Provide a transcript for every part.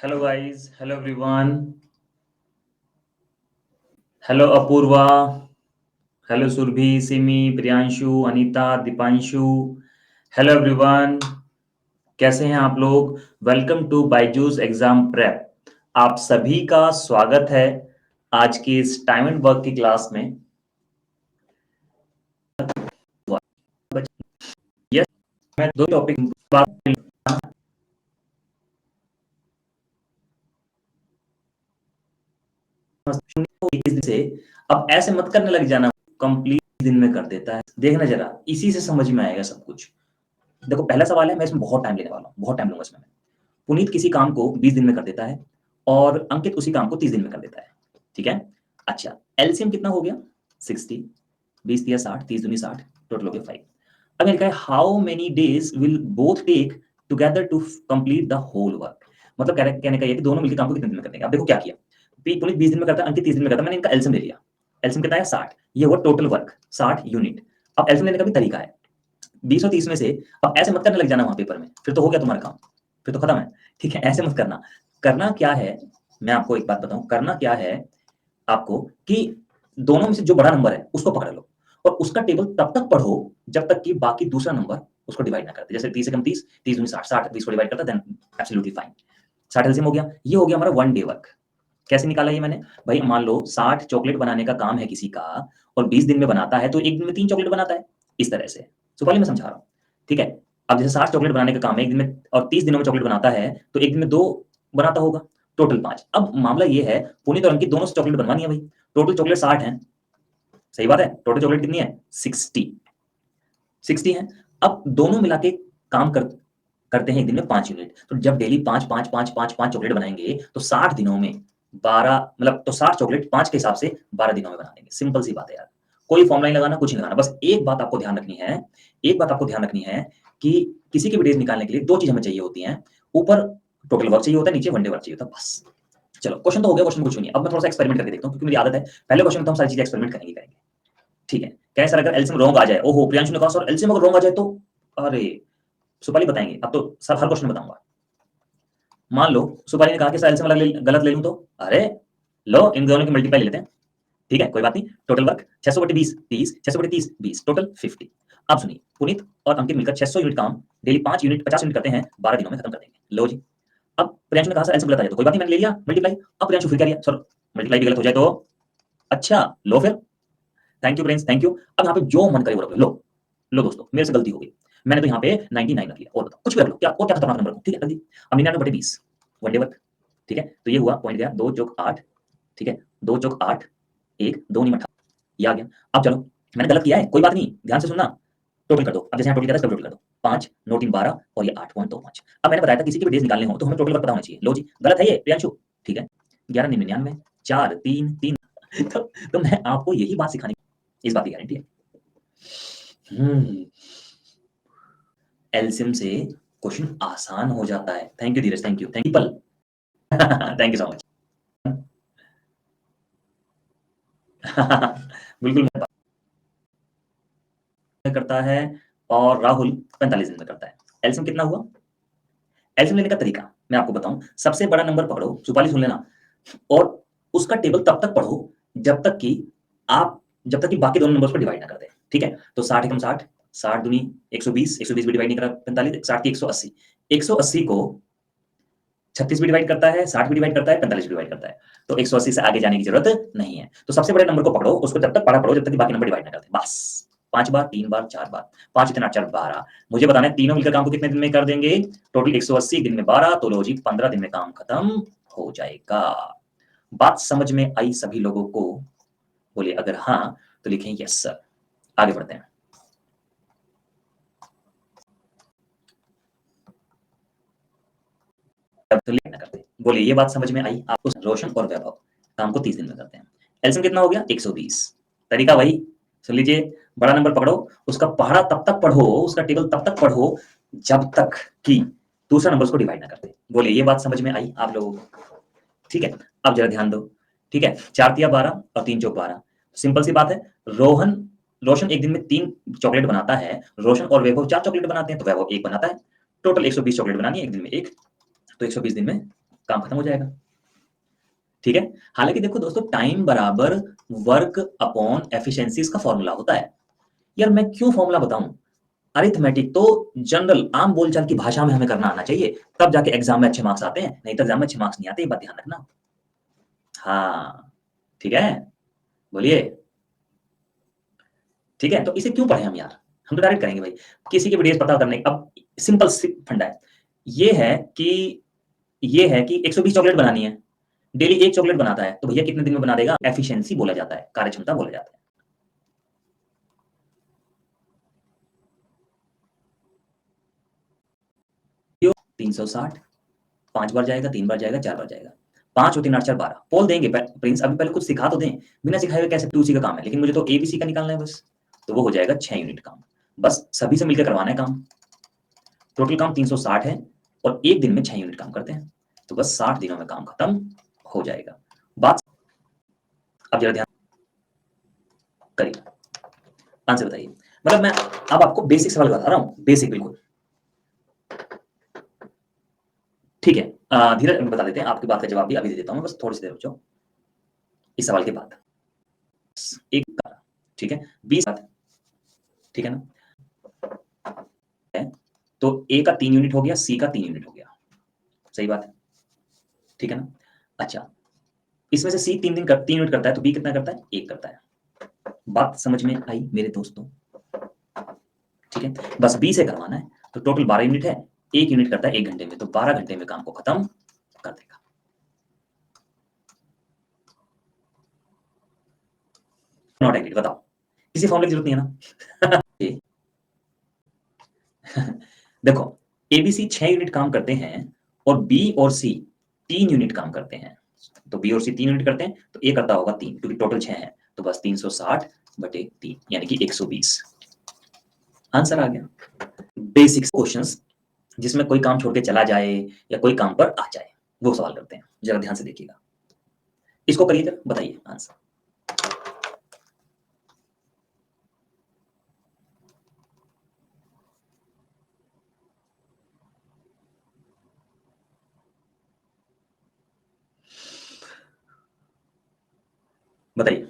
Hello guys, hello everyone. Hello Apurva, hello Surbhi, Simi, Priyanshu, Anita, Dipanshu. Hello everyone. कैसे हैं आप लोग? Welcome to Byju's exam prep. आप सभी का स्वागत है आज की इस टाइम एंड वर्क की क्लास में। यस, मैं दो टॉपिक से अब ऐसे मत करने लग जाना कंप्लीट दिन में कर देता है। देखना जरा, इसी से समझ में आएगा सब कुछ। देखो, पहला सवाल है, मैं इसमें बहुत टाइम लेने वाला हूँ, बहुत टाइम लूंगा इसमें। पुनीत किसी काम को 20 दिन में कर देता है और अंकित उसी काम को 30 दिन में कर देता है। ठीक है। अच्छा, एलसीएम कितना हो गया? 60। 20 दिया 60, 30 दूनी 60, टोटल हो गया 5। अब लिखा है how many days will both take together to complete the whole work. मतलब कहने का ये कि दोनों मिलकर काम को कितने दिन में कर देंगे। अब देखो क्या किया, पुनीत 20 दिन में करता है, अंकित 30 दिन में करता है। मैंने इनका एलसीएम ले लिया। एलसीएम कितना है? 60। ये हुआ टोटल वर्क 60 यूनिट। अब एलसीएम लेने का भी तरीका है 20 और 30 में से। अब ऐसे मत करने लग जाना वहां पेपर में, फिर तो हो गया तुम्हारा काम, फिर तो खत्म है। ठीक है, ऐसे मत करना। करना क्या है, मैं आपको एक बात बताऊं, करना क्या है आपको कि दोनों में से जो बड़ा नंबर है उसको पकड़ लो और उसका टेबल तब तक पढ़ो जब तक कि बाकी दूसरा नंबर उसको डिवाइड ना करते। जैसे 30 से कम 30, 30 दूनी 60, 60 20 को डिवाइड करता, देन एब्सोल्युटली फाइन। 60 एलसीएम हो गया। ये हो गया हमारा वन डे वर्क। कैसे निकाला ये मैंने? भाई मान लो 60 चॉकलेट बनाने का काम है किसी का और 20 दिन में बनाता है, तो एक दिन में 3 चॉकलेट बनाता है। इस तरह से सुपाली मैं समझा रहा हूँ। ठीक है। अब जैसे 60 चॉकलेट बनाने का काम है एक दिन में और 30 दिनों में चॉकलेट बनाता है, तो एक दिन में 2 बनाता होगा, टोटल 5। अब मामला ये है, पुनीत और अंकित दोनों से चॉकलेट बनवानी है भाई। टोटल चॉकलेट 60 है। सही बात है। टोटल चॉकलेट कितनी है? 60 है। अब दोनों मिला के काम करते हैं एक दिन में 5 यूनिट। तो जब डेली 5 5 5 5 5 चॉकलेट बनाएंगे तो 60 दिनों में 12, मतलब तो 60 चॉकलेट 5 के हिसाब से 12 दिनों में बना देंगे। सिंपल सी बात है यार, कोई फॉर्मूला नहीं लगाना, कुछ नहीं लगाना। बस एक बात आपको ध्यान रखनी है, एक बात आपको ध्यान रखनी है कि किसी की भी डेज निकालने के लिए 2 चीज हमें चाहिए होती हैं। ऊपर टोटल वर्क चाहिए होता है, नीचे वनडे वर्क चाहिए होता है, बस। चलो, क्वेश्चन तो हो गया, क्वेश्चन कुछ नहीं है। अब मैं थोड़ा सा एक्सपेरिमेंट करके देखता हूँ, क्योंकि मेरी आदत है पहले क्वेश्चन में तो हम सारी चीजें एक्सपेरिमेंट करेंगे। ठीक है। क्या सर अगर एलसीएम रॉन्ग आ जाए? ओहो, प्रियांशु ने कहा सर एलसीएम अगर रॉन्ग आ जाए तो? अरे, सुपाली बताएंगे। अब तो सर हर क्वेश्चन बताऊंगा। मान लो सुपारी ने कहा कि सर एलसीएम गलत ले लूं तो? अरे लो, इन दोनों की मल्टीप्लाई ले लेते हैं। ठीक है, कोई बात नहीं। टोटल वर्क 600 बटे 20 30, 600 बटे 30 20, टोटल 50। अब सुनिए, पुनीत और अंकित मिलकर 600 यूनिट काम डेली 5 यूनिट 50 यूनिट करते हैं, 12 दिनों में खत्म कर देंगे। लो जी। अब प्रियांशु ने कहा सर एलसीएम गलत आ जाए तो? कोई बात नहीं, मैंने ले लिया मल्टीप्लाई। अब प्रियांशु फिर कह रही है सर मल्टीप्लाई भी गलत हो जाए तो? अच्छा लो फिर। Thank you Prince, thank you. अब यहाँ पे जो मन करे वो रख लो। लो दोस्तों, मेरे से गलती हो गई। मैंने तो यहाँ पे 99 रख लिया। और बताओ, कुछ भी रख लो, क्या और क्या खतरनाक नंबर रखूं? ठीक है, जल्दी। अब 99 बटे 20 वन डे वर्क। ठीक है, तो ये हुआ पॉइंट गया 2 चौक 8। ठीक है, 2 चौक 8, 1 2 नहीं 18, ये आ गया। अब चलो, मैंने गलत किया है, कोई बात नहीं, ध्यान से सुनना। टोटल कर दो। अब जैसे यहाँ टोटल किया था, टोटल कर दो। 5 9 3 12 और ये 8.25। अब मैंने बताया था किसी के भी डेज निकालने हो तो हमें टोटल वर्क पता होना चाहिए। लो जी, गलत है ये प्रियांशु। ठीक है, 11 99 4 3 3 तो मैं आपको यही बात सिखाने, इस बात की गारंटी है। एलसीएम से क्वेश्चन आसान हो जाता है। Thank you Dheeraj, thank you pal. Thank you so much. बिल्कुल करता है और राहुल 45 दिन में करता है। एलसीएम कितना हुआ? एलसीएम लेने का तरीका मैं आपको बताऊं। सबसे बड़ा नंबर पकड़ो, सुपाली सुन लेना, और उसका टेबल तब तक पढ़ो जब तक कि बाकी दोनों नंबर्स को डिवाइड ना कर दे। ठीक है, तो 60 एकम 60, 60 दूनी 120, 120 भी डिवाइड नहीं करा 45, 60 की 180, 180 को 36 भी डिवाइड करता है, 60 भी डिवाइड करता है, 45 भी डिवाइड करता है। तो 180 से आगे जाने की जरूरत नहीं है। तो सबसे बड़े नंबर को पकड़ो, उसको जब तक पढ़ा पढ़ो जब तक कि बाकी नंबर डिवाइड ना करते। बस 5 बार, 3 बार, 4 बार, 5 इतना 4 12। मुझे बताना है तीनों मिलकर काम को कितने दिन में कर देंगे? टोटल 180 दिन में 12, तो लो जी 15 दिन में काम खत्म हो जाएगा। बात समझ में आई सभी लोगों को? बोले अगर हाँ तो लिखें यस सर। आगे बढ़ते हैं। तो लेट ना करते। बोले ये बात समझ में आई आपको? रोशन और वैभव काम को 30 दिन में करते हैं। एलसीएम कितना हो गया? 120। तरीका वही, सुन लीजिए। बड़ा नंबर पकड़ो, उसका पहाड़ा तब तक पढ़ो, उसका टेबल तब तक पढ़ो जब तक कि दूसरा नंबर उसको डिवाइड ना करते। बोले ये बात समझ में आई आप लोगों को? ठीक है, अब जरा ध्यान दो। ठीक है, 4 तिया 12 और 3 चौक 12। सिंपल सी बात है। रोशन एक दिन में 3 चॉकलेट बनाता है, रोशन और वैभव 4 चॉकलेट बनाते हैं, तो वैभव 1 बनाता है। टोटल 120 चॉकलेट बनानी है एक दिन में, एक, तो 120 दिन में काम खत्म हो जाएगा। ठीक है, हालांकि देखो दोस्तों, टाइम बराबर वर्क अपॉन एफिशिएंसी इसका फॉर्मूला होता है। यार मैं क्यों फॉर्मूला बताऊं? अरिथमेटिक तो जनरल आम बोलचाल की भाषा में हमें करना आना चाहिए, तब जाके एग्जाम में अच्छे मार्क्स आते हैं, नहीं तो एग्जाम में अच्छे मार्क्स नहीं आते, ये बात ध्यान रखना। हाँ, ठीक है, बोलिए। ठीक है, तो इसे क्यों पढ़े हम यार? हम तो डायरेक्ट करेंगे भाई, किसी के वीडियोस पता करने। अब सिंपल सी फंडा है, ये है कि 120 चॉकलेट बनानी है, डेली एक चॉकलेट बनाता है, तो भैया कितने दिन में बना देगा? एफिशिएंसी बोला जाता है, कार्यक्षमता बोला जाता है। क्यों? 360, 5 बार जाएगा, 3 बार जाएगा, 4 बार जाएगा, 5 और 3 8 4 12 पोल देंगे। प्रिंस अभी पहले कुछ सिखा तो दें, बिना सिखाए हुए कैसे? टूसी का काम है, लेकिन मुझे तो एबीसी का निकालना है बस, तो वो हो जाएगा 6 यूनिट काम, बस सभी से मिलकर करवाना है काम। टोटल काम 360 है और एक दिन में 6 यूनिट काम करते हैं, तो बस 60 दिनों में काम खत्म हो जाएगा। बात अब जरा ध्यान करिए, आंसर बताइए। मतलब मैं अब आपको बेसिक सवाल बता रहा हूं, बेसिक बिल्कुल। ठीक है, धीरज बता देते हैं, आपकी बात का जवाब भी अभी दे देता हूं, बस थोड़ी सी देर रुक जाओ इस सवाल के बाद। एक का, ठीक है, 20, ठीक है ना? तो ए का 3 यूनिट हो गया, सी का 3 यूनिट हो गया, सही बात है, ठीक है ना? अच्छा, इसमें से सी 3 यूनिट करता है, तो बी कितना करता है? 1 करता है। बात समझ में आई मेरे दोस्तों? ठीक है, बस बी से करवाना है, तो टोटल 12 यूनिट है, 1 यूनिट करता है 1 घंटे में, तो 12 घंटे में काम को खत्म कर देगा। नॉट एग्रीड, बताओ, किसी फॉर्मूले की जरूरत नहीं है ना? देखो, एबीसी 6 यूनिट काम करते हैं और बी और सी 3 यूनिट काम करते हैं, तो बी और सी 3 यूनिट करते हैं, तो ए करता होगा 3, क्योंकि टोटल 6 है, तो बस 360 बटे 3 यानी कि 120। आंसर आ गया। बेसिक क्वेश्चंस जिसमें कोई काम छोड़ के चला जाए या कोई काम पर आ जाए, वो सवाल करते हैं, जरा ध्यान से देखिएगा। इसको करिए, जरा बताइए आंसर। बताइए।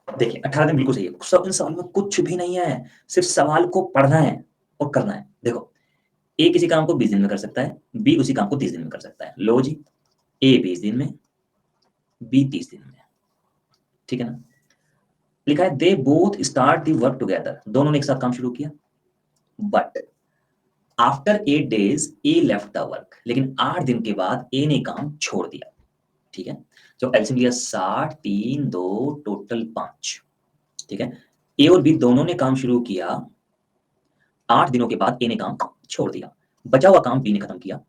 देखिए, 18 दिन बिल्कुल सही है, सब इन सवाल में कुछ भी नहीं है, सिर्फ सवाल को पढ़ना है और करना है। देखो, ए किसी काम को 20 दिन में कर सकता है, बी उसी काम को 30 दिन में कर सकता है। लो जी, ए 20 दिन में, बी 30 दिन में, ठीक है ना? लिखा है they both start the work together, दोनों ने एक साथ काम शुरू किया, but after 8 days A left the work, लेकिन 8 दिन के बाद ए ने काम छोड़ दिया, ठीक है? जो एलसीएम लिया 60, 3, 2, टोटल 5, ठीक है? ए और बी दोनों ने काम शुरू किया, 8 दिनों के बाद ए ने काम छोड़ दिया, बचा हुआ काम बी ने खत्म किया,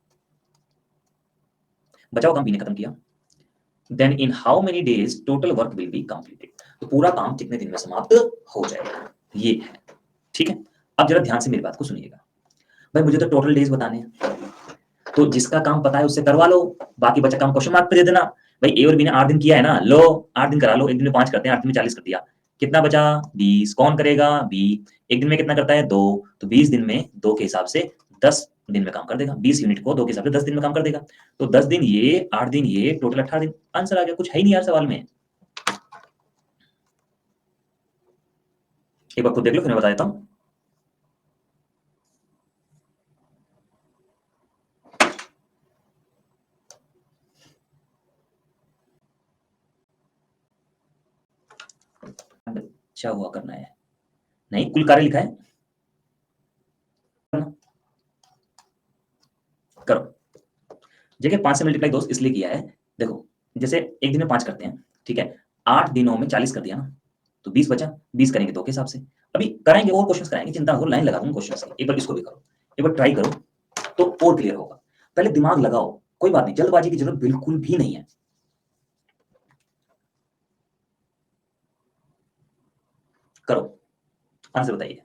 बचा हुआ काम बी ने खत्म किया। Then in how many days total work will be completed, तो पूरा काम कितने दिन में समाप्त हो जाएगा, ये है, ठीक है? अब जरा ध्यान से मेरी बात को सुनिएगा। भाई मुझे तो टोटल डेज बताने हैं, तो जिसका काम पता है उससे करवा लो, बाकी बचा काम क्वेश्चन मार्क पे दे देना। भाई ए और बी ने 8 दिन किया है ना, लो 8 दिन करा लो, एक दिन में 5 करते हैं, 8 दिन में 40 कर दिया, कितना बचा? 20। कौन करेगा? बी। एक दिन में कितना करता है? 2, तो 20 दिन में 2 के हिसाब से 10 दिन में काम कर देगा, 20 यूनिट को 2 के हिसाब से 10 दिन में काम कर देगा, तो 10 दिन ये, 8 दिन ये, टोटल 18 दिन। आंसर आ गया, कुछ है ही नहीं यार सवाल में। एक बार खुद देख लो, फिर मैं बता देता हूँ। अच्छा हुआ करना है, नहीं कुल कार्य लिखा है, करो। जगह 5 से मल्टीप्लाई दोस्त इसलिए किया है, देखो जैसे एक दिन में 5 करते हैं, ठीक है? 8 दिनों में 40 कर दिया ना, तो 20 बचा, 20 करेंगे 2 के हिसाब से। अभी कराएंगे और क्वेश्चंस कराएंगे, चिंता हो, लाइन लगा दूंगा क्वेश्चंस की, एक बार इसको भी करो, एक बार ट्राई करो, तो और क्लियर होगा। पहले दिमाग लगाओ, कोई बात नहीं, जल्दबाजी की जरूरत बिल्कुल भी नहीं है। करो, आंसर बताइए।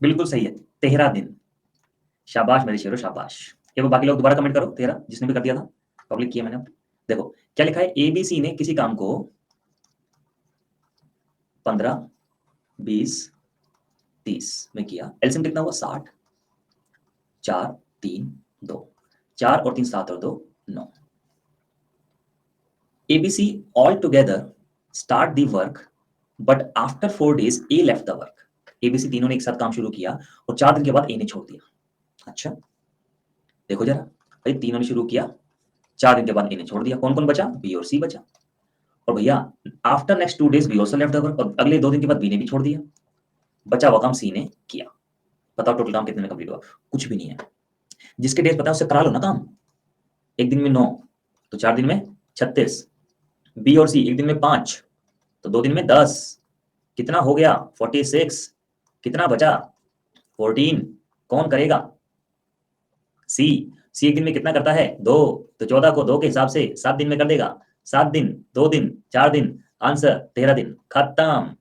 बिल्कुल सही है, 13 दिन। शाबाश मेरे शेरो, शाबाश। ये वो बाकी लोग दोबारा कमेंट करो, 13 जिसने भी कर दिया था, पब्लिक किया मैंने। देखो क्या लिखा है, एबीसी ने किसी काम को 15, 20, 30 में किया। एलसीएम कितना हुआ, 60, 4, 3, 2, 4 और 3 7 और 2 9। ABC all together start the work but after 4 days A left the work. ABC तीनों ने एक साथ काम शुरू किया और 4 दिन के बाद ए ने छोड़ दिया। अच्छा देखो जरा, भाई तीनों ने शुरू किया, 4 दिन के बाद ए ने छोड़ दिया, कौन कौन बचा, बी और सी बचा। और भैया after next 2 days B also left the work, और अगले 2 दिन के बाद बी ने भी छोड़ दिया, बचा हुआ काम सी ने किया। बताओ टोटल काम कितने में कंप्लीट हुआ, कुछ भी नहीं है। जिसके डेज पता है उससे करा लो ना काम। एक दिन में 9 तो 4 दिन में 36। बी और सी एक दिन में 5 तो 2 दिन में 10, कितना हो गया 46। कितना बचा 14, कौन करेगा, सी। सी एक दिन में कितना करता है 2, तो 14 को 2 के हिसाब से 7 दिन में कर देगा। 7 दिन, 2 दिन, 4 दिन, आंसर 13 दिन, खत्म।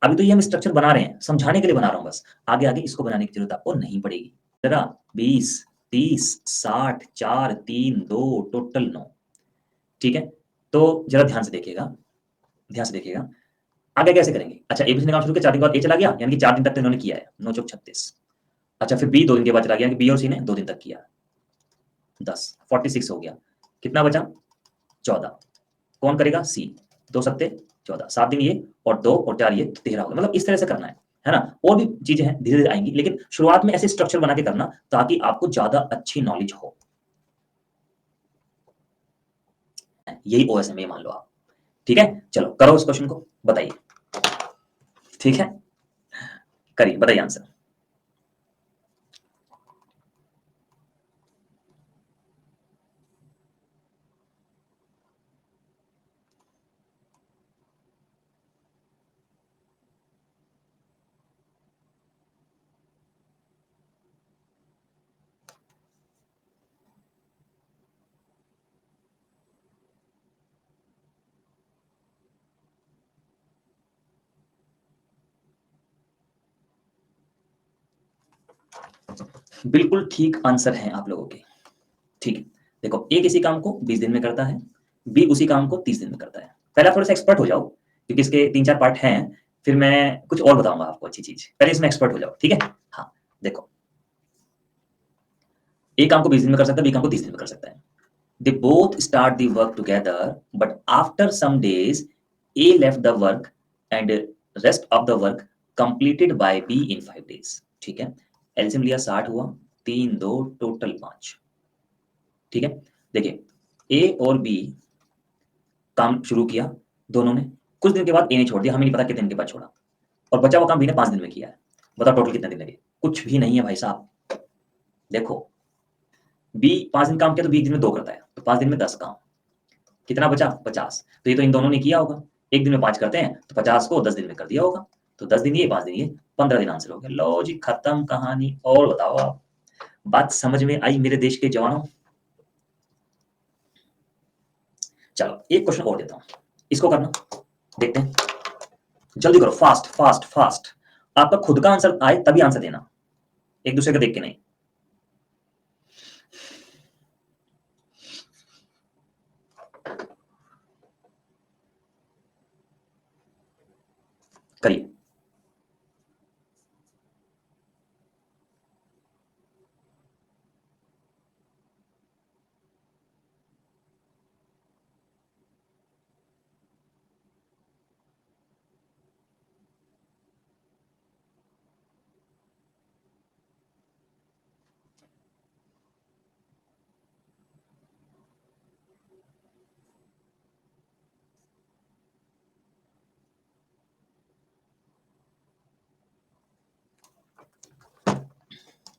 अभी तो ये हम स्ट्रक्चर बना रहे हैं, समझाने के लिए बना रहा हूं बस, आगे आगे इसको बनाने की जरूरत आपको नहीं पड़ेगी। 15, 20, 30, 60, 4, 3, 2, टोटल 9। ठीक है, तो जरा ध्यान से देखिएगा, ध्यान से देखिएगा आगे कैसे करेंगे। अच्छा एबीसी ने काम शुरू किया, 4 दिन के बाद ए चला गया, यानी कि 4 दिन तक तो इन्होंने किया है, 9 चौक 36। अच्छा फिर बी 2 दिन के बाद चला गया, बी और सी ने 2 दिन तक किया, 10, 46 हो गया। कितना बचा 14, कौन करेगा, सी। 2 सत्ते 14, 7 दिन ये और 2 और 4 ये, तो 13 हो गया। मतलब इस तरह से करना है ना। और भी चीजें हैं धीरे धीरे आएंगी, लेकिन शुरुआत में ऐसे स्ट्रक्चर बना के करना ताकि आपको ज्यादा अच्छी नॉलेज हो। यही ओएसएम है मान लो आप। ठीक है चलो करो इस क्वेश्चन को, बताइए। ठीक है करिए, बताइए आंसर। बिल्कुल ठीक आंसर है आप लोगों के। ठीक है देखो, ए किसी काम को 20 दिन में करता है, बी उसी काम को 30 दिन में करता है। पहले आप थोड़ा सा एक्सपर्ट हो जाओ, क्योंकि इसके 3-4 पार्ट हैं, फिर मैं कुछ और बताऊंगा आपको अच्छी चीज, पहले इसमें एक्सपर्ट हो जाओ। ठीक है हाँ देखो, ए काम को 20 दिन में कर सकता है, बी काम को 30 दिन में कर सकता है। They both start the work together but after some days A left the work and rest of the work completed by B in 5 days. ठीक है, एलसीएम लिया 60 हुआ, 3 2 टोटल 5। ठीक है देखिए, ए और बी काम शुरू किया दोनों ने, कुछ दिन के बाद ए ने छोड़ दिया, हमें नहीं पता कितने दिन के बाद छोड़ा, और बचा हुआ काम बी ने 5 दिन में किया है। बताओ टोटल कितने दिन लगे, कुछ भी नहीं है भाई साहब। देखो बी 5 दिन काम किया तो बी एक दिन में 2 करता है, तो 5 दिन में 10 काम, कितना बचा 50। तो ये तो इन दोनों ने किया होगा, एक दिन में 5 करते हैं तो 50 को 10 दिन में कर दिया होगा, तो 10 दिन ये 5 दिन ये, 15 दिन आंसर हो गया। लो जी खत्म कहानी। और बताओ आप, बात समझ में आई मेरे देश के जवानों। चलो एक क्वेश्चन और देता हूं, इसको करना, देखते हैं, जल्दी करो, फास्ट फास्ट फास्ट। आपका खुद का आंसर आए तभी आंसर देना, एक दूसरे को देख के नहीं। करिए।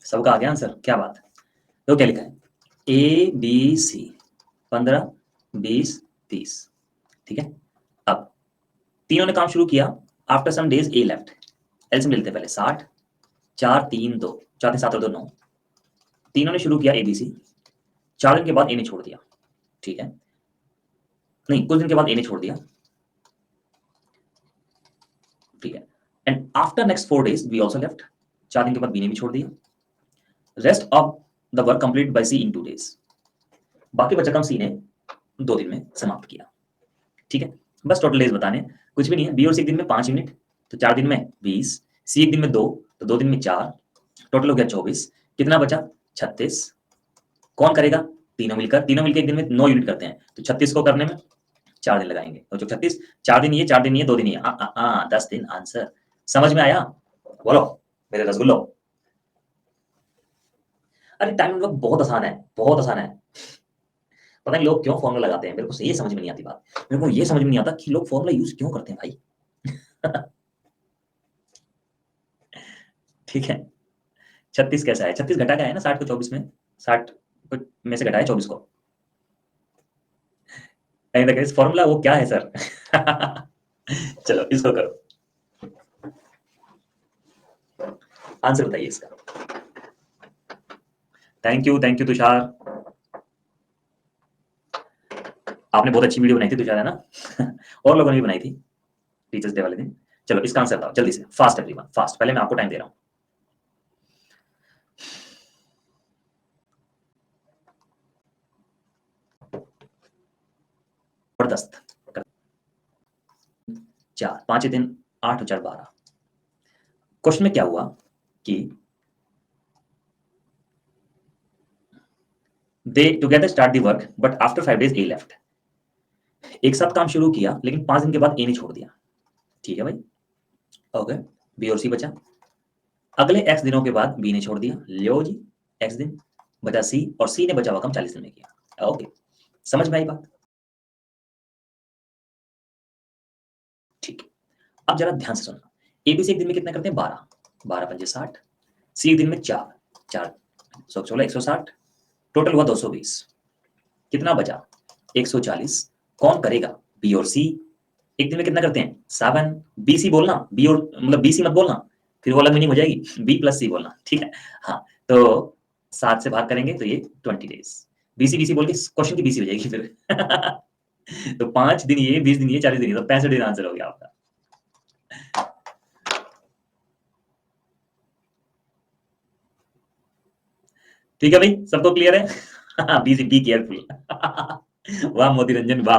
सबका आ गया आंसर, क्या बात है। तो क्या लिखा है, ए बी सी 15, 20, 30, ठीक है। अब तीनों ने काम शुरू किया, after some days A left, LCM ले लेते हैं पहले, 60, 4 3 2, 4 3 7 और 2 9, तीनों ने शुरू किया एबीसी, 4 दिन के बाद ए ने छोड़ दिया, ठीक है, नहीं कुछ दिन के बाद ए ने छोड़ दिया, ठीक है, and after next 4 days B also left, 4 दिन के बाद बी ने भी छोड़ दिया, rest of the work complete by C in 2 days, बाकी बचा काम सी ने 2 दिन में समाप्त किया, ठीक है। बस टोटल डेज बताने, कुछ भी नहीं है, बी और सी एक दिन में 5 यूनिट, तो 4 दिन में 20, सी एक दिन में 2, तो 2 दिन में 4, टोटल हो गया 24, कितना बचा 36, कौन करेगा, तीनों मिलकर एक दिन में 9 यूनिट करते हैं, तो 36 को करने में 4 दिन लगाएंगे, तो जो 36, 4 दिन ये 4 दिन ये 2 दिन ये 10 दिन आंसर। समझ में आया? बोलो मेरे रसगुल्लो। अरे टाइम वर्क बहुत आसान है, बहुत आसान है। पता नहीं लोग क्यों फॉर्मूला लगाते हैं, मेरे को ये समझ में नहीं आती बात, मेरे को ये समझ में नहीं आता कि लोग फॉर्मूला यूज क्यों करते हैं भाई। ठीक है, 36 कैसा है, 36 घटा क्या है ना 60 को 24 में, 60 में से घटाया 24 को, कहीं ना कहीं फॉर्मूला वो क्या है सर। चलो इसको करो, आंसर बताइए इसका। थैंक यू तुषार, आपने बहुत अच्छी वीडियो बनाई थी तुषार, है ना। और लोगों ने भी बनाई थी टीचर्स डे वाले दिन। चलो इसका आंसर बताओ जल्दी से, फास्ट एवरीवन, फास्ट, पहले मैं आपको टाइम दे रहा हूं। जबरदस्त, 4 5 दिन 8 और 4 12। क्वेश्चन में क्या हुआ कि दे together start the work but after 5 days A left, एक साथ काम शुरू किया लेकिन 5 दिन के बाद ए ने छोड़ दिया, ठीक है भाई, ओके, बी और सी बचा, अगले एक्स दिनों के बाद बी ने छोड़ दिया, लो जी एक्स दिन, बचा सी, और सी ने बचा हुआ काम 40 दिन में किया, ओके, समझ में आई बात, ठीक है। अब जरा ध्यान से सुनना, एबीसी एक दिन में कितना करते हैं 12, 12 पंजे 60, सी एक दिन में 4, 4 116 160, टोटल हुआ 220, कितना बचा 140, कौन करेगा, बी और सी, एक दिन में कितना करते हैं 7, बी सी बोलना, बी और मतलब बी सी मत बोलना, फिर वो अलग मीनिंग हो जाएगी, बी प्लस सी बोलना, ठीक है। हाँ तो 7 से भाग करेंगे तो ये 20 डेज, बीसी बोल के क्वेश्चन की बीसी हो जाएगी फिर। तो 5 दिन ये, 20 दिन ये, 40 दिन ये, तो 65 दिन आंसर हो गया आपका। ठीक है भाई, सबको क्लियर है? BC B careful. वाह मोती रंजन वाह,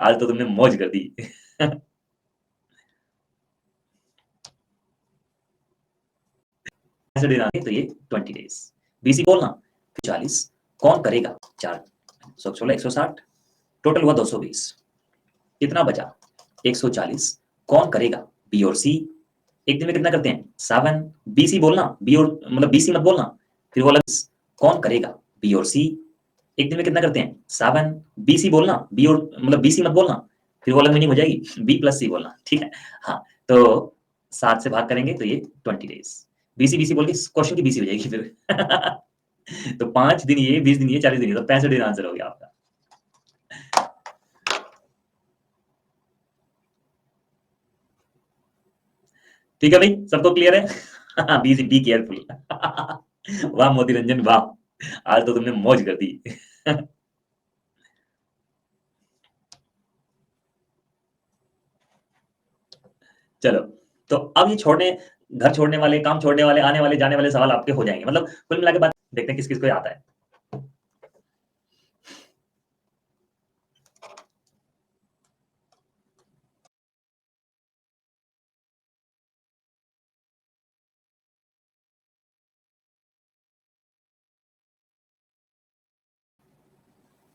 आज तो तुमने मौज कर दी। दिन आगे तो ये 20 डेज, बीसी बोलना, 40, कौन करेगा 4 16 160, टोटल हुआ 220, कितना बचा 140, कौन करेगा, बी और सी, एक दिन में कितना करते हैं 7, बीसी बोलना, बी और मतलब बीसी मत बोलना, फिर वो अलग, कौन करेगा बी और सी, एक दिन में कितना करते हैं 7, बीसी बोलना, बी और मतलब बीसी मत बोलना, फिर वो अलग मीनिंग हो जाएगी, बी प्लस सी बोलना, ठीक है। हाँ तो 7 से भाग करेंगे तो ये 20 डेज, बीसी बीसी बोल के क्वेश्चन की बीसी हो जाएगी फिर। तो 5 दिन ये, 20 दिन ये, 40 दिन ये, तो 65 दिन आंसर हो गया आपका। ठीक है भाई, सबको क्लियर है? Be be careful. वाह मोती रंजन वाह, आज तो तुमने मौज कर दी। चलो, तो अब ये छोड़ने, घर छोड़ने वाले, काम छोड़ने वाले, आने वाले जाने वाले सवाल आपके हो जाएंगे, मतलब कुल मिला के बात देखते हैं किस किस को आता है।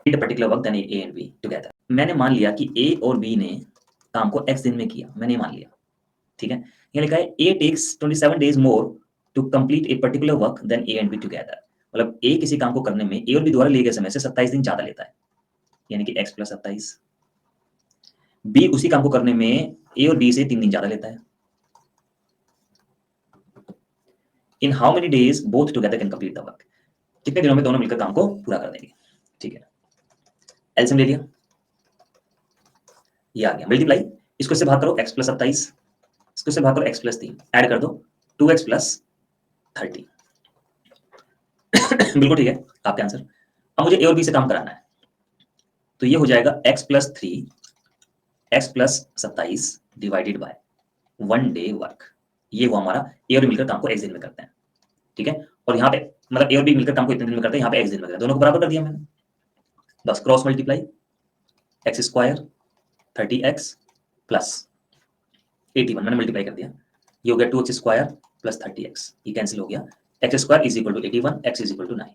Particular work then A and B together, मैंने मान लिया कि ए और बी ने काम को एक्स दिन में किया, मैंने मान लिया, ठीक है। यहाँ लिखा है A takes 27 days more to complete a particular work then A and B together, मतलब ए किसी काम को करने में ए और बी द्वारा लिए गए समय से 27 दिन ज्यादा लेता है, यानी कि x प्लस 27, बी उसी काम को करने में ए और बी से 3 दिन ज्यादा लेता है, इन how many days both together can complete the work, कितने दिनों में दोनों मिलकर काम को पूरा कर देंगे, ठीक है। एलसीएम ले लिया, ये आ गया मल्टीप्लाई, इसको इससे भाग करो x प्लस 27, इसको इससे भाग करो x प्लस 3, ऐड कर दो 2x प्लस 30। बिल्कुल ठीक है आपके आंसर। अब मुझे a और b से काम कराना है, तो ये हो जाएगा x plus 3 x plus 27 divided by 1 day work. ये हुआ हमारा a और b मिलकर काम को x दिन में करते हैं, ठीक है। और यहाँ पे मतलब a और b मिलकर काम को इतने दिन में करते हैं, यहाँ पे x दिन में करते हैं, दोनों को बराबर कर दिया मैंने, बस cross multiply x square 30x plus 81 मैंने मल्टीप्लाई कर दिया, ये हो गया 2x स्क्वायर प्लस 30x, ये कैंसिल हो गया, x square is equal to 81, x is equal to 9।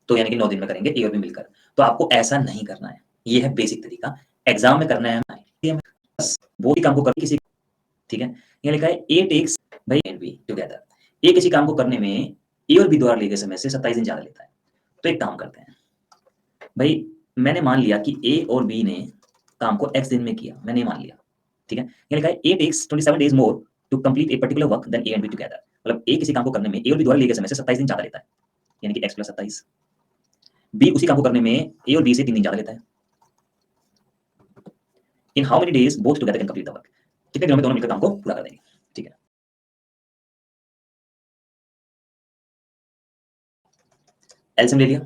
तो यानी कि 9 दिन में करेंगे ए और बी मिलकर। तो आपको ऐसा नहीं करना है, ये है बेसिक तरीका, एग्जाम में करना है बस वो ही काम को करके किसी, ठीक है। यहाँ लिखा है ए टेक्स भाई एंड बी टुगेदर, ए किसी काम को करने में ए और बी द्वारा लिए गए समय से 27 दिन ज्यादा लेता है। तो एक काम करते हैं भाई, मैंने मान लिया कि ए और बी ने काम को x दिन में किया, मैंने मान लिया, ठीक है। यहाँ लिखा है A takes 27 days more to complete a particular work then A and B together, मतलब ए किसी काम को करने में ए और बी द्वारा लिए गए समय से 27 दिन ज्यादा लेता है, यानी कि x प्लस 27। बी उसी काम को करने में ए और बी से 3 दिन ज्यादा लेता है। इन how many days both together can complete the work, कितने दिनों में दोनों मिलकर काम को पूरा कर देंगे, ठीक है। एलसीएम ले लिया,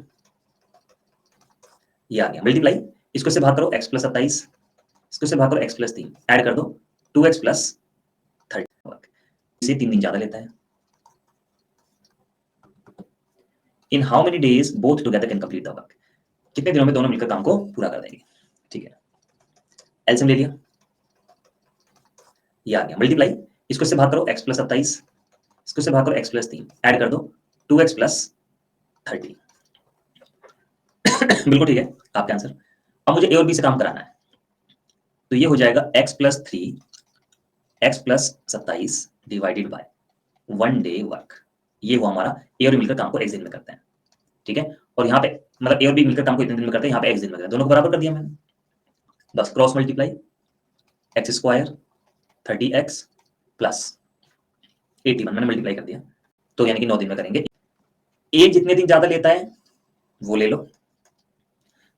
ये आ गया मल्टीप्लाई, इसको से भाग करो x प्लस 27, इसको से भाग करो x प्लस 3, ऐड कर दो 2x प्लस 30, इसे 3 दिन ज्यादा लेता है। इन how many days both together can complete the work, कितने दिनों में दोनों मिलकर काम को पूरा कर देंगे, ठीक है। एलसीएम ले लिया, ये आ गया मल्टीप्लाई, इसको से भाग करो x प्लस 27, इसको से भाग करो x प्लस 3, ऐड कर दो 2x प्लस 30। बिल्कुल ठीक है आपका आंसर। अब मुझे ए और बी से काम कराना है, तो ये हो जाएगा x plus 3 x plus 27 divided by 1 day work. ये हुआ हमारा ए और बी मिलकर काम को x दिन में करते हैं, ठीक है। और यहाँ पे मतलब ए और बी मिलकर काम को इतने दिन में करते हैं, यहाँ पे x दिन में करते हैं, दोनों को बराबर कर दिया मैंने, बस cross multiply x square 30x plus 81 मैंने मल्टीप्लाई कर दिया, तो यानी कि 9 दिन में करेंगे। ए जितने दिन ज्यादा लेता है वो ले लो,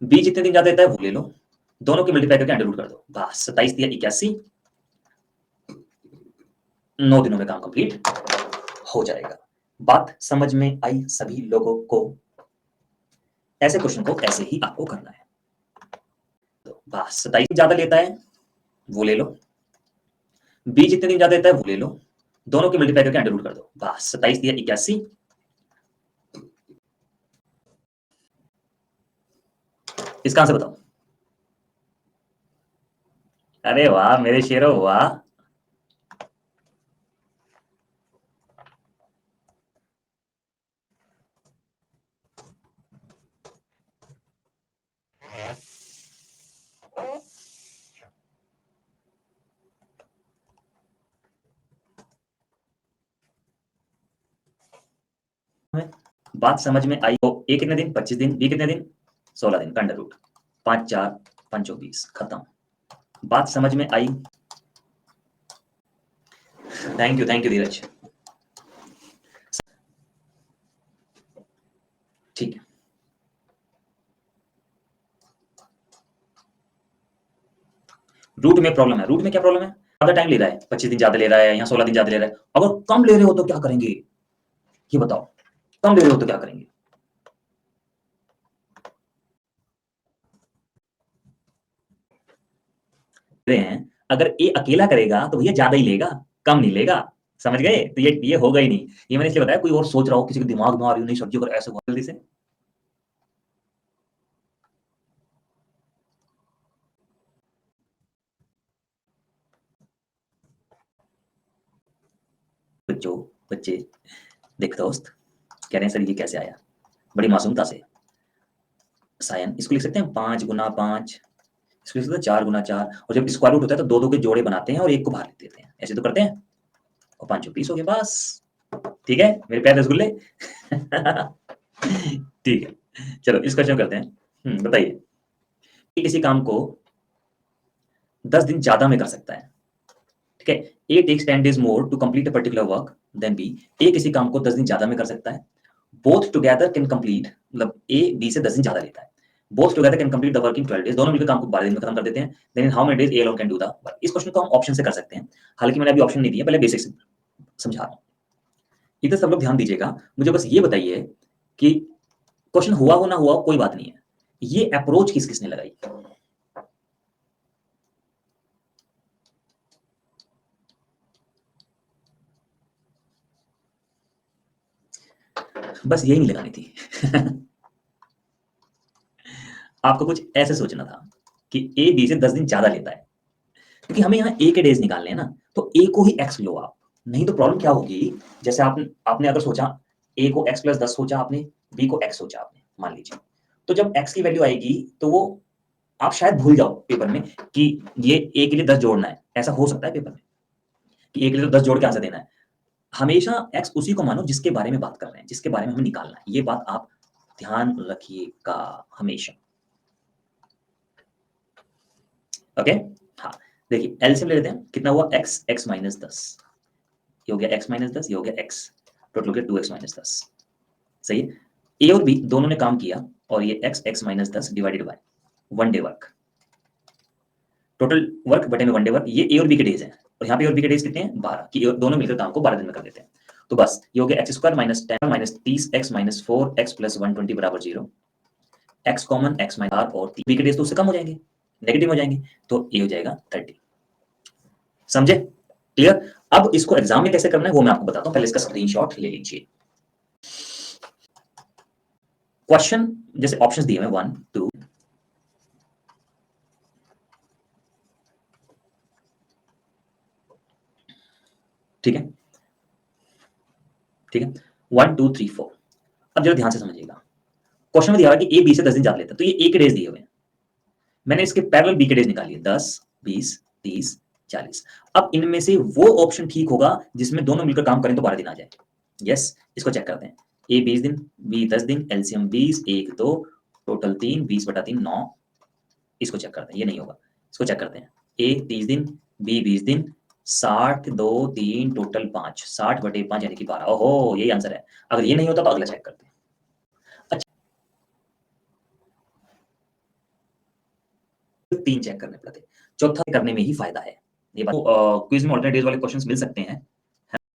बी जितने दिन ज्यादा लेता है वो ले लो, दोनों की मल्टीप्लाई करके अंडर रूट कर दो, बस 27 दिया 81, 9 दिनों में काम कंप्लीट हो जाएगा। बात समझ में आई सभी लोगों को? ऐसे क्वेश्चन को ऐसे ही आपको करना है। तो बस 27 ज्यादा लेता है वो ले लो, बी जितने दिन ज्यादा लेता है वो ले लो, दोनों की मल्टीप्लाई करके अंडर रूट कर दो, बस 27 दिया 81, इसका आंसर बताओ। अरे वाह मेरे शेरों वाह, बात समझ में आई? तो ए कितने दिन 25 दिन, बी कितने दिन 16 दिन का अंडर रूट, 5 4 5 24 खत्म। बात समझ में आई? थैंक यू धीरज, ठीक है। रूट में प्रॉब्लम है, रूट में क्या प्रॉब्लम है, ज्यादा टाइम ले रहा है, 25 दिन ज्यादा ले रहा है या 16 दिन ज्यादा ले रहा है। अगर कम ले रहे हो तो क्या करेंगे ये बताओ, कम ले रहे हो तो क्या करेंगे? रहे हैं, अगर ए अकेला करेगा तो भैया ज्यादा ही लेगा, कम नहीं लेगा, समझ गए? तो ये होगा ही नहीं। ये मैंने इसलिए बताया, कोई और सोच रहा हो, किसी के दिमाग में आ रही हो नहीं सब्जी अगर ऐसे जल्दी से, बच्चों बच्चे देख दोस्त कह रहे हैं सर ये कैसे आया, बड़ी मासूमता से। सायन इसको लिख सकते हैं 5 गुना 5, इसको लिख सकते हैं 4 गुना 4, और जब स्क्वायर रूट होता है तो दो दो के जोड़े बनाते हैं और एक को बाहर लिख देते हैं, ऐसे तो करते हैं, और 5 20 हो गए बस। ठीक है मेरे प्यारे रसगुल्ले। ठीक है चलो इस क्वेश्चन करते हैं। बताइए किसी काम को 10 दिन ज्यादा में कर सकता है, ठीक है। A takes 10 days more to complete a particular work than B, A किसी काम को 10 दिन ज्यादा में कर सकता है, बोथ टुगेदर कैन कंप्लीट, मतलब ए बी से 10 दिन ज्यादा लेता है, both together can complete the work in 12 days, दोनों मिलकर काम को 12 दिन में खत्म कर देते हैं। Then in how many days A alone can do the work. इस क्वेश्चन को हम ऑप्शन से कर सकते हैं, हालांकि मैंने अभी ऑप्शन नहीं दिया, पहले बेसिक समझा रहा हूं। इधर सब लोग ध्यान दीजिएगा, मुझे बस ये बताइए कि क्वेश्चन हुआ हो ना हुआ हो कोई बात नहीं है, ये अप्रोच किस किसने लगाई? बस यही नहीं लगानी थी। आपको कुछ ऐसे सोचना था कि ए बी से 10 दिन ज्यादा लेता है, क्योंकि हमें यहाँ ए के डेज निकालने हैं ना, तो ए को ही एक्स लो आप, नहीं तो प्रॉब्लम क्या होगी, जैसे आपने अगर सोचा ए को x + 10 सोचा आपने, बी को x सोचा आपने, मान लीजिए, तो जब x की वैल्यू आएगी तो वो आप शायद भूल जाओ पेपर में कि ये a के लिए 10 जोड़ना है, ऐसा हो सकता है पेपर में कि a के लिए तो 10 जोड़ के आंसर देना है। हमेशा x उसी को मानो जिसके बारे में बात कर रहे हैं, जिसके बारे में हमें निकालना है, ये बात आप ध्यान रखिएगा हमेशा। ओके, हाँ, देखिए एलसीएम ले लेते हैं, कितना हुआ x, x - 10, ये हो गया x - 10, ये हो गया x, टोटल हो गया 2x - 10, सही है। ए और बी दोनों ने काम किया और ये x, x - 10 divided by 1 day work, total work बटे में 1 डे वर्क, ये ए और बी के डेज हैं, और यहाँ पे ए और बी के डेज कितने हैं 12, कि दोनों मिलकर काम को 12 दिन में कर देते हैं। तो बस ये हो गया x² - 10 - 30 x - 4 x + 120 = 0, x common x - r और बी के डेज तो उससे कम हो जाएंगे, नेगेटिव हो जाएंगे, तो ए हो जाएगा 30। समझे? क्लियर? अब इसको एग्जाम में कैसे करना है वो मैं आपको बताता हूं, पहले इसका स्क्रीनशॉट ले लीजिए। क्वेश्चन जैसे ऑप्शंस दिए हैं 1 2, ठीक है, ठीक है, 1 2 3 4। अब जरा ध्यान से समझिएगा, क्वेश्चन में दिया हुआ है कि ए बी से 10 दिन ज्यादा लेता है, तो ये ए के डेज दिए हुए हैं, मैंने इसके पैरेलल बी के डेज निकालिए 10 20 30 40। अब इनमें से वो ऑप्शन ठीक होगा जिसमें दोनों मिलकर काम करें तो 12 दिन आ जाए। यस, इसको चेक करते हैं, ए 20 दिन, बी 10 दिन, एलसीएम 20, 1 2, टोटल 3, 20/3 9। इसको चेक करते हैं, ये नहीं होगा, इसको चेक करते हैं, ए 30 दिन, बी 20 दिन, 60 2 3 टोटल 5, 60/5 यानी कि 12। ओहो, यही आंसर है। अगर ये नहीं होता तो अगला चेक करते हैं। अच्छा, 3 चेक करने पड़ते, चौथा करने में ही फायदा है। ये बात क्विज में ऑल्टरनेट डेज वाले क्वेश्चंस मिल सकते हैं,